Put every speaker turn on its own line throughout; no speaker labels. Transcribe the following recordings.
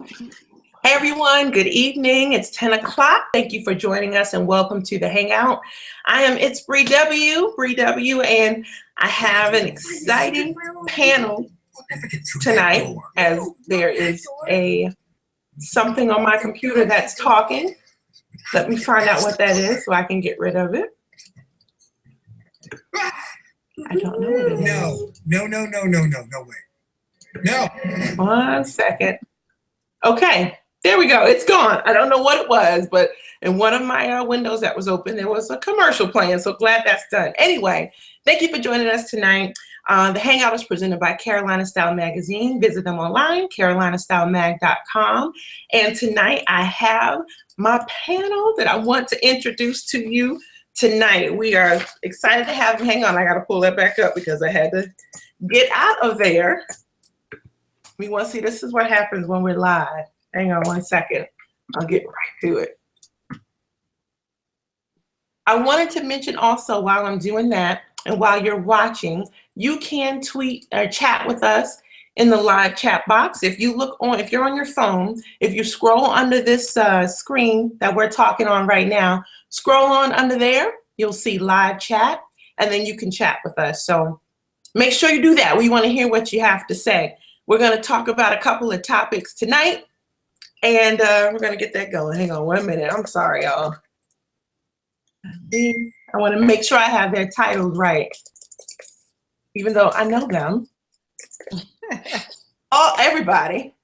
Hey everyone, good evening. It's 10 o'clock. Thank you for joining us and welcome to the Hangout. It's Brie W, and I have an exciting panel tonight as there is something on my computer that's talking. Let me find out what that is so I can get rid of it. I don't know what it is.
No way. No.
1 second. Okay. There we go. It's gone. I don't know what it was, but in one of my windows that was open, there was a commercial playing. So glad that's done. Anyway, thank you for joining us tonight. The Hangout is presented by Carolina Style Magazine. Visit them online, carolinastylemag.com. And tonight I have my panel that I want to introduce to you tonight. We are excited to have them. Hang on, I got to pull that back up because I had to get out of there. We want to see, this is what happens when we're live. Hang on 1 second. I'll get right to it. I wanted to mention also while I'm doing that and while you're watching, you can tweet or chat with us in the live chat box. If you're on your phone, if you scroll under this screen that we're talking on right now, scroll on under there, you'll see live chat, and then you can chat with us. So make sure you do that. We want to hear what you have to say. We're going to talk about a couple of topics tonight. And we're going to get that going. Hang on 1 minute. I'm sorry, y'all. I want to make sure I have their titles right, even though I know them. Everybody,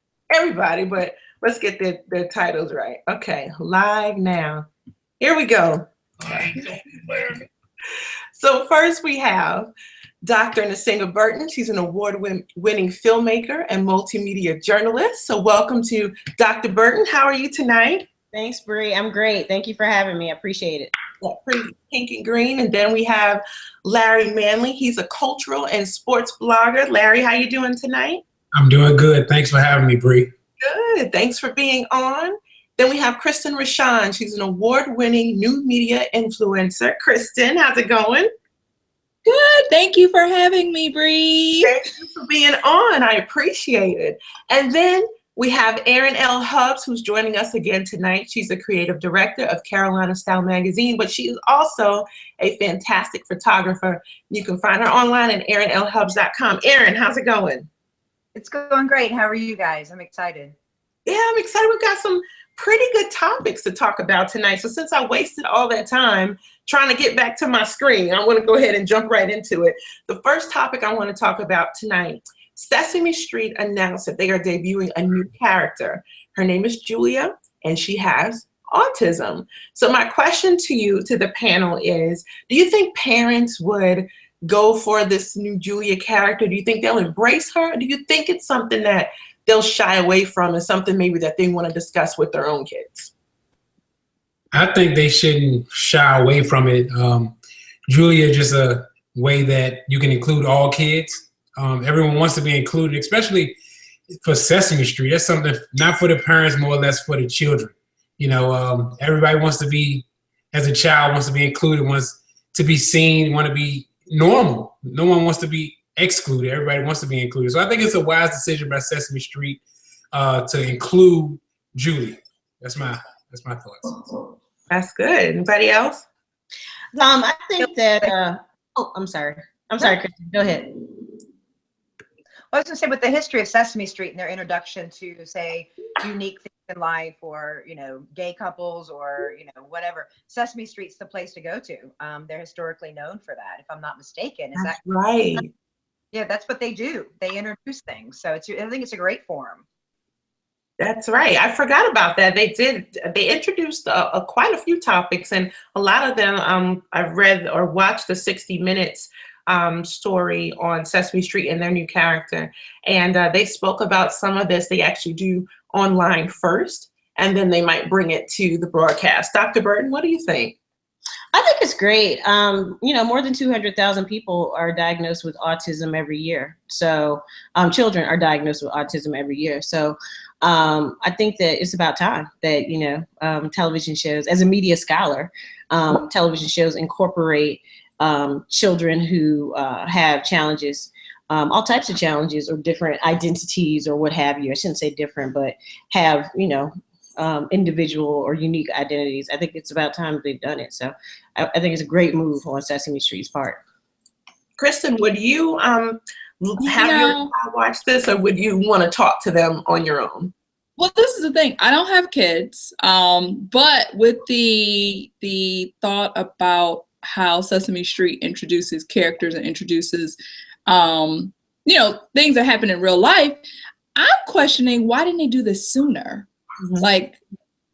but let's get their titles right. Okay, live now. Here we go. So first we have Dr. Nasinga Burton. She's an award-winning filmmaker and multimedia journalist. So welcome to Dr. Burton. How are you tonight?
Thanks, Brie. I'm great. Thank you for having me. I appreciate it.
Yeah, pretty pink and green. And then we have Larry Manley. He's a cultural and sports blogger. Larry, how you doing tonight?
I'm doing good. Thanks for having me, Brie.
Good. Thanks for being on. Then we have Kristen Rashan. She's an award-winning new media influencer. Kristen, how's it going?
Good. Thank you for having me, Bree.
Thank you for being on. I appreciate it. And then we have Erin L. Hubbs, who's joining us again tonight. She's a creative director of Carolina Style Magazine, but she is also a fantastic photographer. You can find her online at erinlhubbs.com. Erin, how's it going?
It's going great. How are you guys? I'm excited.
Yeah, I'm excited. We've got some pretty good topics to talk about tonight. So since I wasted all that time trying to get back to my screen, I want to go ahead and jump right into it. The first topic I want to talk about tonight, Sesame Street announced that they are debuting a new character. Her name is Julia, and she has autism. So my question to you, to the panel is, do you think parents would go for this new Julia character? Do you think they'll embrace her? Or do you think it's something that they'll shy away from and something maybe that they want to discuss with their own kids?
I think they shouldn't shy away from it. Julia is just a way that you can include all kids. Everyone wants to be included, especially for Sesame Street. That's something not for the parents, more or less for the children. You know, everybody wants to be, as a child, wants to be included, wants to be seen, want to be normal. No one wants to be excluded. Everybody wants to be included. So I think it's a wise decision by Sesame Street to include Julie. That's my thoughts.
That's good. Anybody else?
I think that. I'm sorry, Kristen. Go ahead.
Well, I was going to say, with the history of Sesame Street and their introduction to, say, unique things in life, or gay couples, or whatever, Sesame Street's the place to go to. They're historically known for that, if I'm not mistaken.
That's right.
Yeah, that's what they do. They introduce things. So I think it's a great forum.
That's right. I forgot about that. They introduced quite a few topics, and a lot of them I've read or watched the 60 Minutes story on Sesame Street and their new character. And they spoke about some of this. They actually do online first, and then they might bring it to the broadcast. Dr. Burton, what do you think?
I think it's great. More than 200,000 people are diagnosed with autism every year. So children are diagnosed with autism every year. So I think that it's about time that, television shows, as a media scholar, television shows incorporate children who have challenges all types of challenges or different identities or what have you. I shouldn't say different, but have, individual or unique identities. I think it's about time they've done it. So I think it's a great move on Sesame Street's part.
Kristen, would you have your child watch this, or would you want to talk to them on your own?
Well, this is the thing. I don't have kids, but with the thought about how Sesame Street introduces characters and introduces, things that happen in real life, I'm questioning, why didn't they do this sooner?
Mm-hmm.
Like,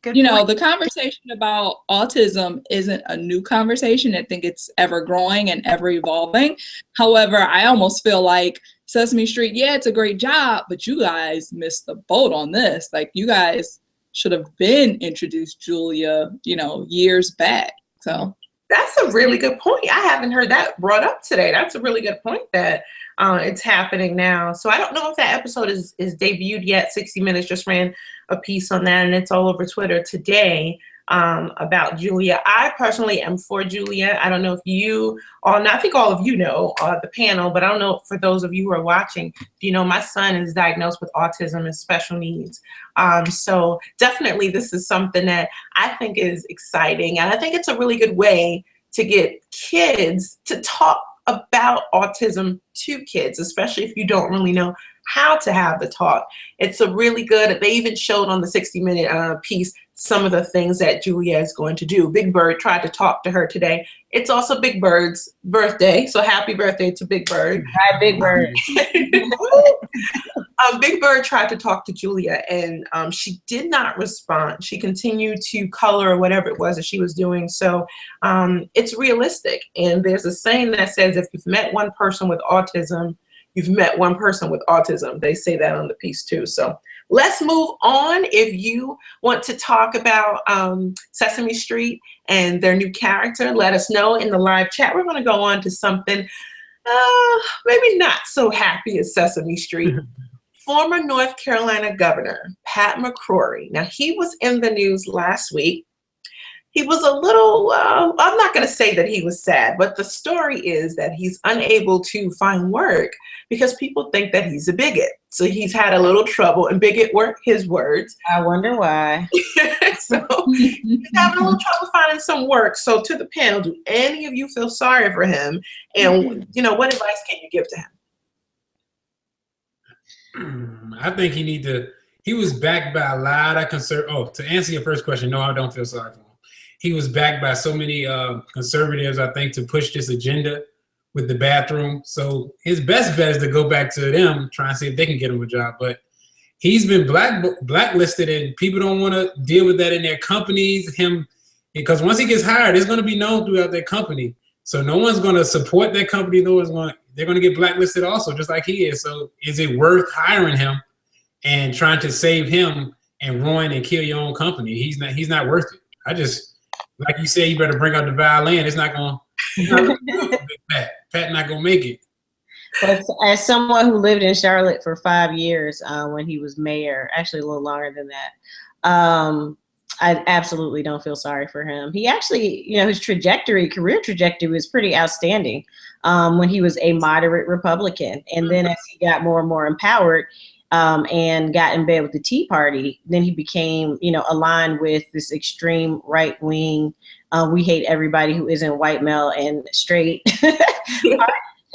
the conversation about autism isn't a new conversation. I think it's ever growing and ever evolving. However, I almost feel like Sesame Street, yeah, it's a great job, but you guys missed the boat on this. Like, you guys should have been introduced Julia, years back. So
that's a really good point. I haven't heard that brought up today. That's a really good point that it's happening now. So I don't know if that episode is debuted yet. 60 Minutes just ran a piece on that, and it's all over Twitter today about Julia. I personally am for Julia. I don't know if you all, I think all of you know the panel, but I don't know for those of you who are watching, my son is diagnosed with autism and special needs. So definitely this is something that I think is exciting, and I think it's a really good way to get kids to talk about autism to kids, especially if you don't really know how to have the talk. It's a really good, they even showed on the 60-minute piece some of the things that Julia is going to do. Big Bird tried to talk to her today. It's also Big Bird's birthday, so happy birthday to Big Bird.
Hi, Big Bird.
Big Bird tried to talk to Julia, and she did not respond. She continued to color or whatever it was that she was doing. So it's realistic. And there's a saying that says, if you've met one person with autism, you've met one person with autism. They say that on the piece too. So let's move on. If you want to talk about Sesame Street and their new character, let us know in the live chat. We're going to go on to something maybe not so happy as Sesame Street. Former North Carolina Governor Pat McCroy. Now, he was in the news last week. He was a little, I'm not going to say that he was sad, but the story is that he's unable to find work because people think that he's a bigot. So he's had a little trouble, and bigot were his words.
I wonder why.
So he's having a little trouble finding some work. So to the panel, do any of you feel sorry for him? And, what advice can you give to him?
I think he was backed by a lot of to answer your first question, no, I don't feel sorry for him. He was backed by so many conservatives, I think, to push this agenda with the bathroom. So his best bet is to go back to them, try and see if they can get him a job. But he's been blacklisted, and people don't want to deal with that in their companies. Because once he gets hired, it's going to be known throughout their company. So no one's going to support that company. They're going to get blacklisted also, just like he is. So is it worth hiring him and trying to save him and ruin and kill your own company? He's not worth it. Like you said, you better bring out the violin. It's not going to Pat not going to make it.
But as someone who lived in Charlotte for 5 years when he was mayor, actually a little longer than that, I absolutely don't feel sorry for him. He actually, his career trajectory was pretty outstanding when he was a moderate Republican. And then as he got more and more empowered and got in bed with the Tea Party, then he became, aligned with this extreme right wing, we hate everybody who isn't white, male, and straight.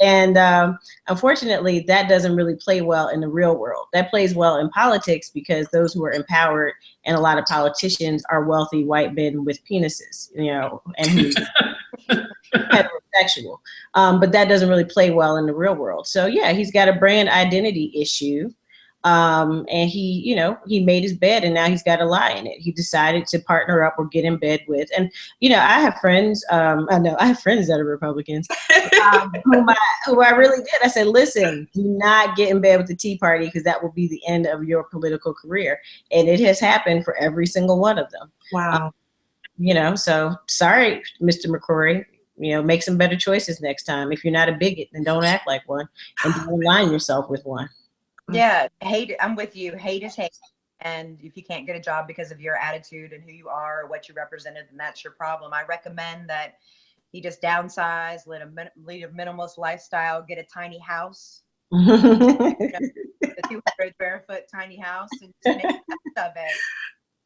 And unfortunately, that doesn't really play well in the real world. That plays well in politics because those who are empowered and a lot of politicians are wealthy white men with penises, and who's heterosexual. But that doesn't really play well in the real world. So yeah, he's got a brand identity issue. And he made his bed, and now he's got to lie in it. He decided to partner up or get in bed with, and I have friends. I have friends that are Republicans, who I really did. I said, listen, do not get in bed with the Tea Party because that will be the end of your political career, and it has happened for every single one of them.
Wow.
So sorry, Mr. McCroy. Make some better choices next time. If you're not a bigot, then don't act like one, and don't align yourself with one.
Yeah, hate. I'm with you. Hate is hate. And if you can't get a job because of your attitude and who you are or what you represented, then that's your problem. I recommend that he just downsize, lead a minimalist lifestyle, get a tiny house, The 200 barefoot tiny house and just make the best of it.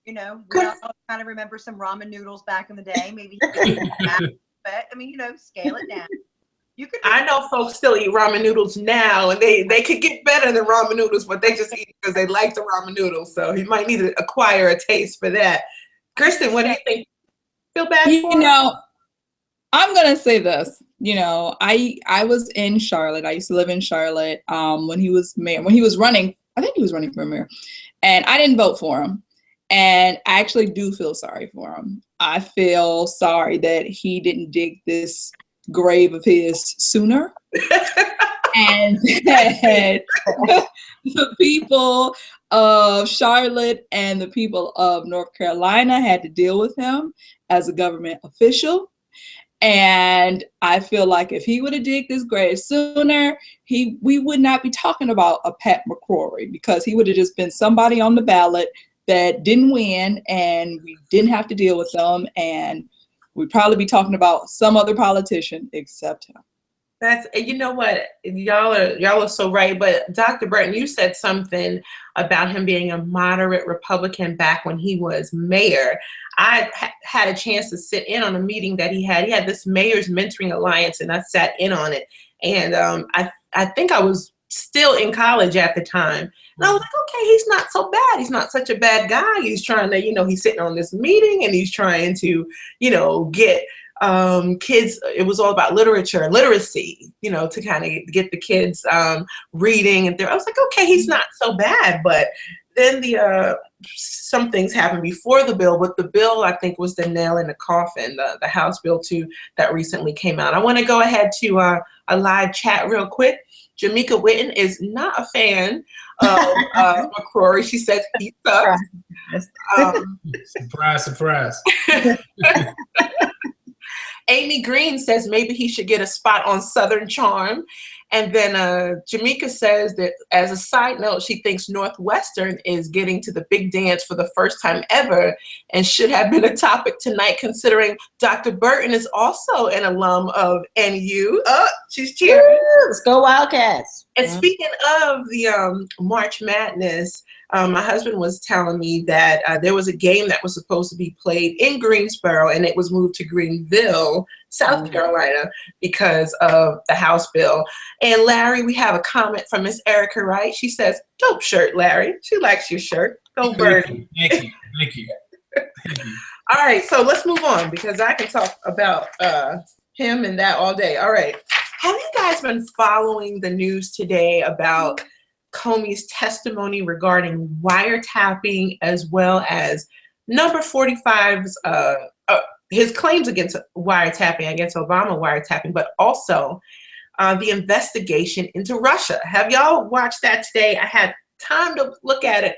You know, we all kind of remember some ramen noodles back in the day. Maybe, but I mean, you know, scale it down. You could.
I know folks still eat ramen noodles now, and they could get better than ramen noodles, but they just eat because they like the ramen noodles. So you might need to acquire a taste for that. Kristen, what do you think? Feel bad for?
You know, I'm gonna say this. You know, I was in Charlotte. I used to live in Charlotte when he was mayor. When he was running, I think he was running for mayor, and I didn't vote for him. And I actually do feel sorry for him. I feel sorry that he didn't dig this grave of his sooner. And that the people of Charlotte and the people of North Carolina had to deal with him as a government official. And I feel like if he would have digged this grave sooner, we would not be talking about a Pat McCroy, because he would have just been somebody on the ballot that didn't win, and we didn't have to deal with them, and we'd probably be talking about some other politician except him.
That's, you know what, y'all are so right. But Dr. Burton, you said something about him being a moderate Republican back when he was mayor. I had a chance to sit in on a meeting that he had. He had this Mayor's Mentoring Alliance, and I sat in on it. And I think I was still in college at the time. And I was like, okay, he's not so bad. He's not such a bad guy. He's trying to, you know, he's sitting on this meeting and he's trying to, you know, get kids, it was all about literature and literacy, you know, to kind of get the kids reading. And I was like, okay, he's not so bad. But then some things happened before the bill, but the bill, I think, was the nail in the coffin, the House Bill 2 that recently came out. I want to go ahead to a live chat real quick. Jamaica Witten is not a fan of McCrory. She says he sucks.
Surprise, surprise.
Amy Green says maybe he should get a spot on Southern Charm. And then Jamaica says that, as a side note, she thinks Northwestern is getting to the big dance for the first time ever and should have been a topic tonight, considering Dr. Burton is also an alum of NU. Oh, she's cheering.
Let's go Wildcats.
And speaking of the March Madness, my husband was telling me that there was a game that was supposed to be played in Greensboro, and it was moved to Greenville, South Carolina, because of the House bill. And Larry, we have a comment from Miss Erica Wright. She says, "Dope shirt, Larry." She likes your shirt. Go Birdie.
Thank you. Thank you. Thank you.
All right, so let's move on, because I can talk about him and that all day. All right. Have you guys been following the news today about Comey's testimony regarding wiretapping, as well as number 45's his claims against wiretapping, against Obama wiretapping, but also the investigation into Russia? Have y'all watched that today? I had time to look at it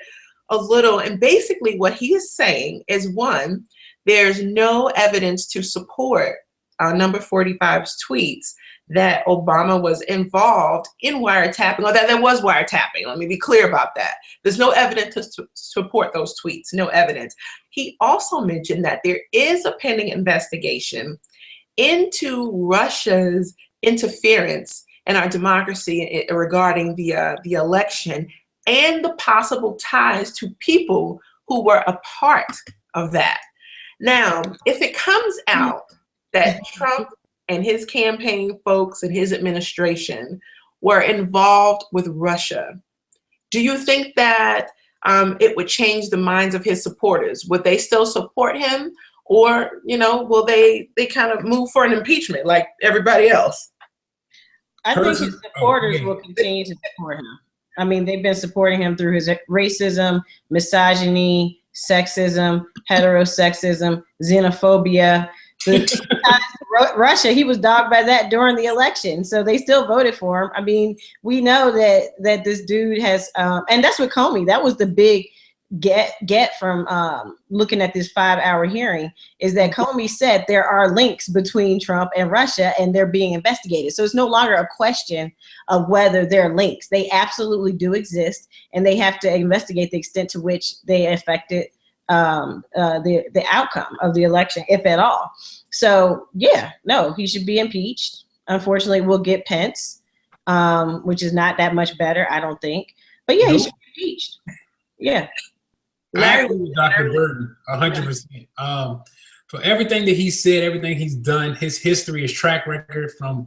a little, and basically what he is saying is, one, there's no evidence to support number 45's tweets that Obama was involved in wiretapping, or that there was wiretapping. Let me be clear about that. There's no evidence to support those tweets, no evidence. He also mentioned that there is a pending investigation into Russia's interference in our democracy regarding the election, and the possible ties to people who were a part of that. Now, if it comes out that Trump and his campaign folks and his administration were involved with Russia, do you think that it would change the minds of his supporters? Would they still support him? Or, you know, will they kind of move for an impeachment like everybody else?
I think his supporters will continue to support him. I mean, they've been supporting him through his racism, misogyny, sexism, heterosexism, xenophobia. Russia, he was dogged by that during the election, so they still voted for him. I mean, we know that this dude has, and that's what Comey, that was the big get from looking at this 5-hour hearing, is that Comey said there are links between Trump and Russia, and they're being investigated. So it's no longer a question of whether they're links. They absolutely do exist, and they have to investigate the extent to which they affected the outcome of the election, if at all. So yeah, no, he should be impeached. Unfortunately, we'll get Pence. which is not that much better, I don't think. But yeah, he should be impeached. Yeah.
I agree with Dr. Burton 100%. For everything that he said, everything he's done, his history, his track record from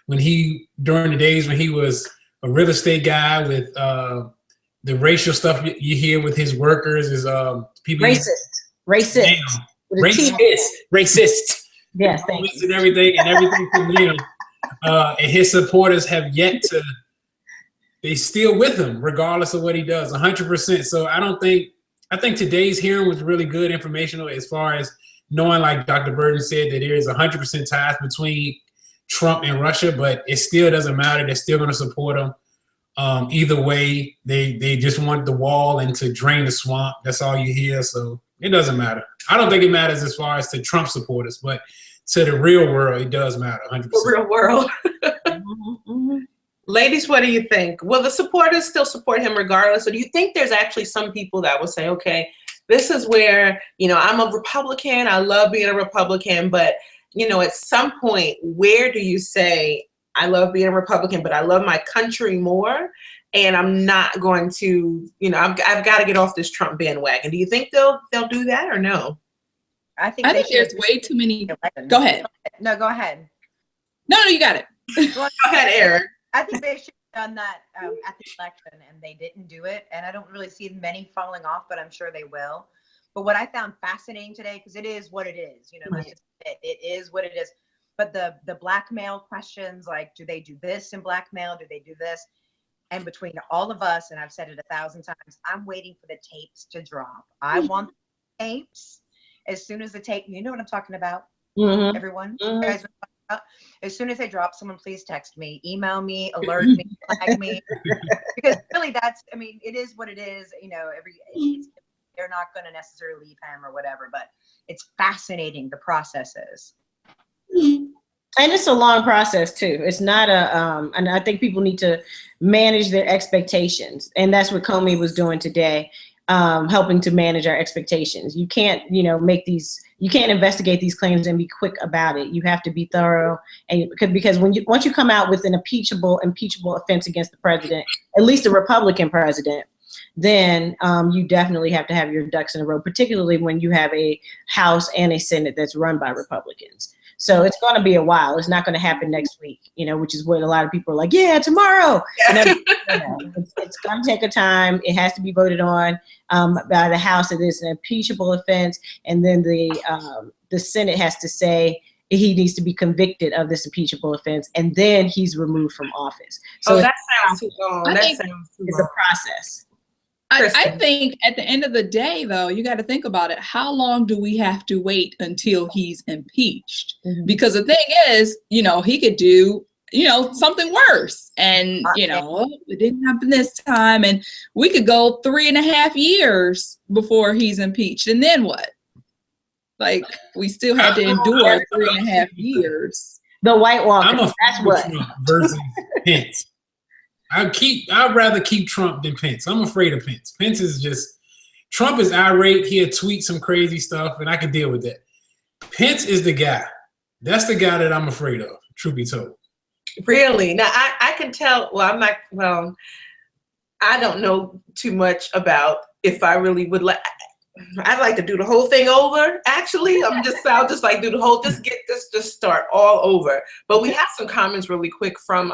during the days when he was a real estate guy with the racial stuff you hear with his workers is people
racist. Yes, thank you.
And everything from and his supporters have yet to. They still with him regardless of what he does, 100%. So I think today's hearing was really good informational as far as knowing, like Dr. Burton said, that there is 100% ties between Trump and Russia, but it still doesn't matter. They're still going to support him. Either way, they just want the wall and to drain the swamp. That's all you hear. So it doesn't matter. I don't think it matters as far as to Trump supporters, but to the real world, it does matter 100%.
The real world. Ladies, what do you think? Will the supporters still support him regardless? Or do you think there's actually some people that will say, okay, this is where, I'm a Republican. I love being a Republican. But, at some point, where do you say, I love being a Republican, but I love my country more? And I'm not going to, I've got to get off this Trump bandwagon. Do you think they'll do that or no?
I think there's way too many. Go ahead.
No, go ahead.
No, you got it.
Go ahead, Eric.
I think they should have done that at the election, and they didn't do it. And I don't really see many falling off, but I'm sure they will. But what I found fascinating today, because it is what it is,
Right.
it is what it is. But the blackmail questions, like, do they do this in blackmail? Do they do this? And between all of us, and I've said it 1,000 times, I'm waiting for the tapes to drop. I want the tapes as soon as the tape. You know what I'm talking about, everyone. You guys know what I'm talking about? As soon as they drop, someone please text me, email me, alert me, flag me, because really it is what it is. They're not going to necessarily leave him or whatever, but it's fascinating, the processes.
And it's a long process too. It's not and I think people need to manage their expectations. And that's what Comey was doing today, helping to manage our expectations. You can't, you can't investigate these claims and be quick about it. You have to be thorough, and because once you come out with an impeachable offense against the president, at least a Republican president, then you definitely have to have your ducks in a row, particularly when you have a House and a Senate that's run by Republicans. So it's going to be a while. It's not going to happen next week, which is what a lot of people are like, yeah, tomorrow. It's going to take a time. It has to be voted on by the House. It is an impeachable offense. And then the Senate has to say he needs to be convicted of this impeachable offense. And then he's removed from office. So
that sounds too long.
It's a process.
I think at the end of the day, though, you got to think about it. How long do we have to wait until he's impeached? Mm-hmm. Because the thing is, he could do, something worse. And, it didn't happen this time. And we could go 3.5 years before he's impeached. And then what? Like, we still have to endure 3.5 years.
The White Walker. That's what.
Trump versus Pence. I'd rather keep Trump than Pence. I'm afraid of Pence. Pence is Trump is irate. He'll tweet some crazy stuff, and I can deal with that. Pence is the guy. That's the guy that I'm afraid of, truth be told.
Really? Now, I can tell, I don't know too much about if I really would I'd like to do the whole thing over, actually. I'll just like do the whole, just start all over. But we have some comments really quick from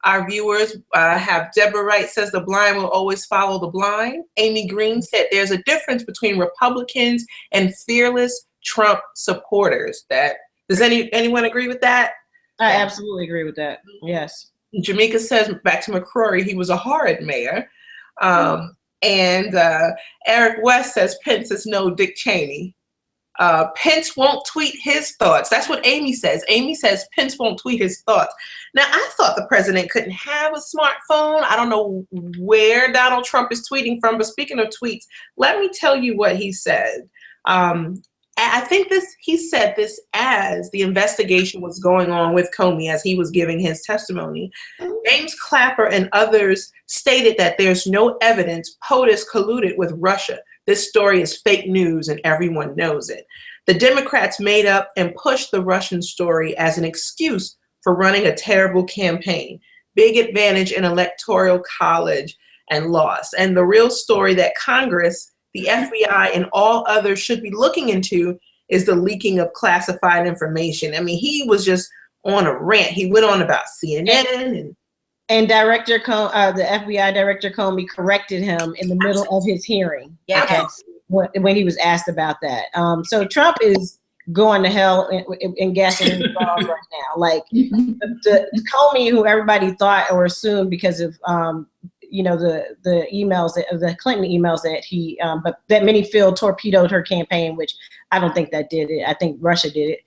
our viewers. Have Deborah Wright says the blind will always follow the blind. Amy Green said there's a difference between Republicans and fearless Trump supporters. Does anyone agree with that?
I absolutely agree with that. Yes.
Jamaica says back to McCroy, he was a horrid mayor. And Eric West says Pence is no Dick Cheney. Pence won't tweet his thoughts. That's what Amy says. Amy says Pence won't tweet his thoughts. Now, I thought the president couldn't have a smartphone. I don't know where Donald Trump is tweeting from, but speaking of tweets, let me tell you what he said. I think he said this as the investigation was going on with Comey, as he was giving his testimony. James Clapper and others stated that there's no evidence POTUS colluded with Russia. This story is fake news and everyone knows it. The Democrats made up and pushed the Russian story as an excuse for running a terrible campaign. big advantage in electoral college and lost. And the real story that Congress, the FBI, and all others should be looking into is the leaking of classified information. I mean, he was just on a rant. He went on about CNN
and Director the FBI Director Comey corrected him in the middle of his hearing.
Yes.
When he was asked about that. So Trump is going to hell and gasoline right now. Like the Comey, who everybody thought or assumed because of the emails, the Clinton emails that he, but that many feel torpedoed her campaign, which I don't think that did it. I think Russia did it.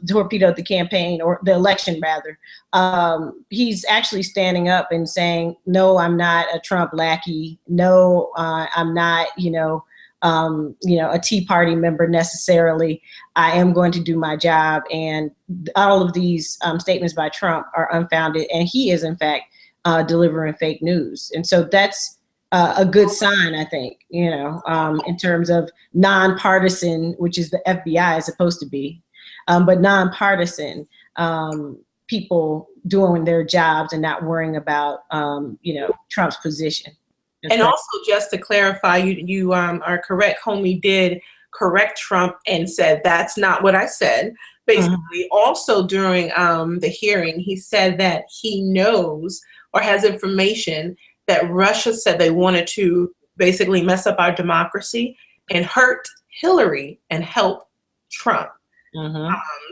Torpedoed the campaign, or the election rather. He's actually standing up and saying, no, I'm not a Trump lackey. No, I'm not, a Tea Party member necessarily. I am going to do my job. And all of these statements by Trump are unfounded. And he is, in fact, delivering fake news. And so that's a good sign, I think, in terms of nonpartisan, which is the FBI is supposed to be, but nonpartisan people doing their jobs and not worrying about, Trump's position.
And also, just to clarify, you are correct. Comey did correct Trump and said, that's not what I said. Basically, also during the hearing, he said that he knows or has information that Russia said they wanted to basically mess up our democracy and hurt Hillary and help Trump.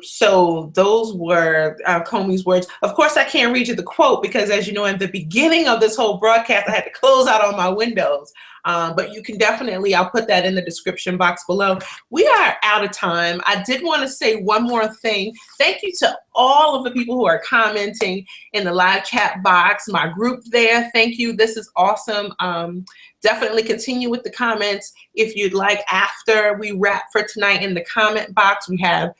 So those were Comey's words. Of course, I can't read you the quote because, as you know, in the beginning of this whole broadcast, I had to close out all my windows. But you can definitely, I'll put that in the description box below. We are out of time. I did want to say one more thing. Thank you to all of the people who are commenting in the live chat box, my group there. Thank you. This is awesome. Definitely continue with the comments if you'd like. After we wrap for tonight, in the comment box, we have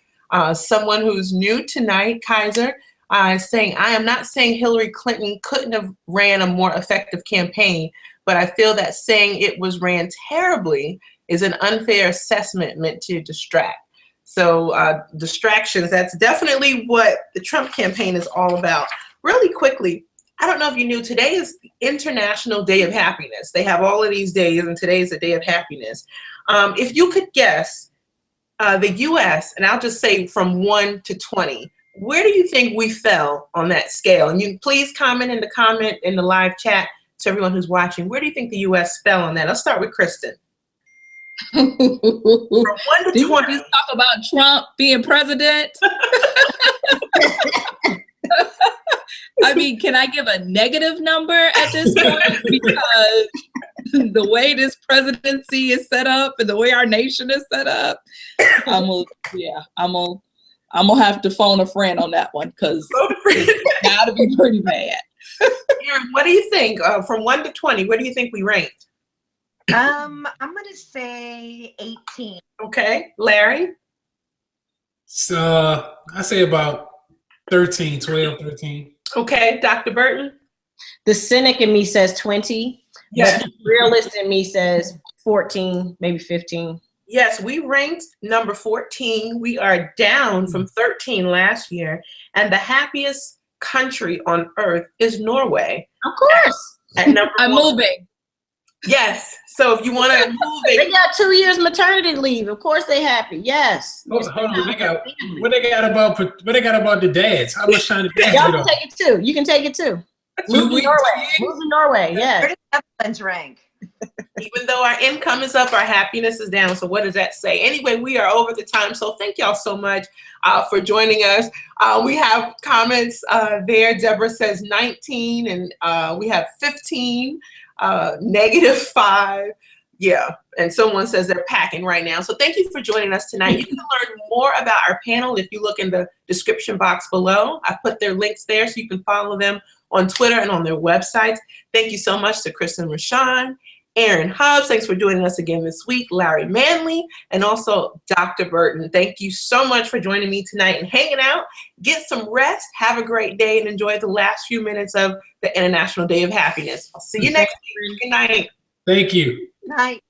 someone who's new tonight, Kaiser, saying, I am not saying Hillary Clinton couldn't have ran a more effective campaign, but I feel that saying it was ran terribly is an unfair assessment meant to distract. So distractions, that's definitely what the Trump campaign is all about. Really quickly, I don't know if you knew, today is the International Day of Happiness. They have all of these days, and today is the Day of Happiness. If you could guess the US, and I'll just say from 1 to 20, where do you think we fell on that scale? And you please comment in the live chat to everyone who's watching. Where do you think the US fell on that? Let's start with Kristen. From 1 to 20.
Did we just talk about Trump being president? I mean, can I give a negative number at this point? Because the way this presidency is set up and the way our nation is set up, I'm gonna have to phone a friend on that one because it's gotta be pretty bad.
Aaron, what do you think? From 1 to 20, where do you think we ranked?
I'm gonna say 18.
Okay, Larry?
So I say about 13, 12, 13.
Okay, Dr. Burton?
The cynic in me says 20.
Yes.
But the realist in me says 14, maybe 15.
Yes, we ranked number 14. We are down from 13 last year. And the happiest country on earth is Norway.
Of course.
At number
I'm
1.
moving.
Yes. So if you want to move,
they got 2 years maternity leave. Of course they happy. Yes.
Hold on. What they got about the dads? How much time the dads
Y'all
get
can take it too. You can take it too.
2
Move to
weeks,
Norway. Move to Norway. Yeah.
Where did Netherlands rank?
even though our income is up, our happiness is down. So what does that say? Anyway, we are over the time. So thank y'all so much for joining us. We have comments there. Deborah says 19 and we have 15, -5. Yeah, and someone says they're packing right now. So thank you for joining us tonight. You can learn more about our panel if you look in the description box below. I've put their links there so you can follow them on Twitter and on their websites. Thank you so much to Kristen Rashawn, Aaron Hubbs, thanks for joining us again this week, Larry Manley, and also Dr. Burton. Thank you so much for joining me tonight and hanging out. Get some rest, have a great day, and enjoy the last few minutes of the International Day of Happiness. I'll see you next week. Good night.
Thank you.
Night.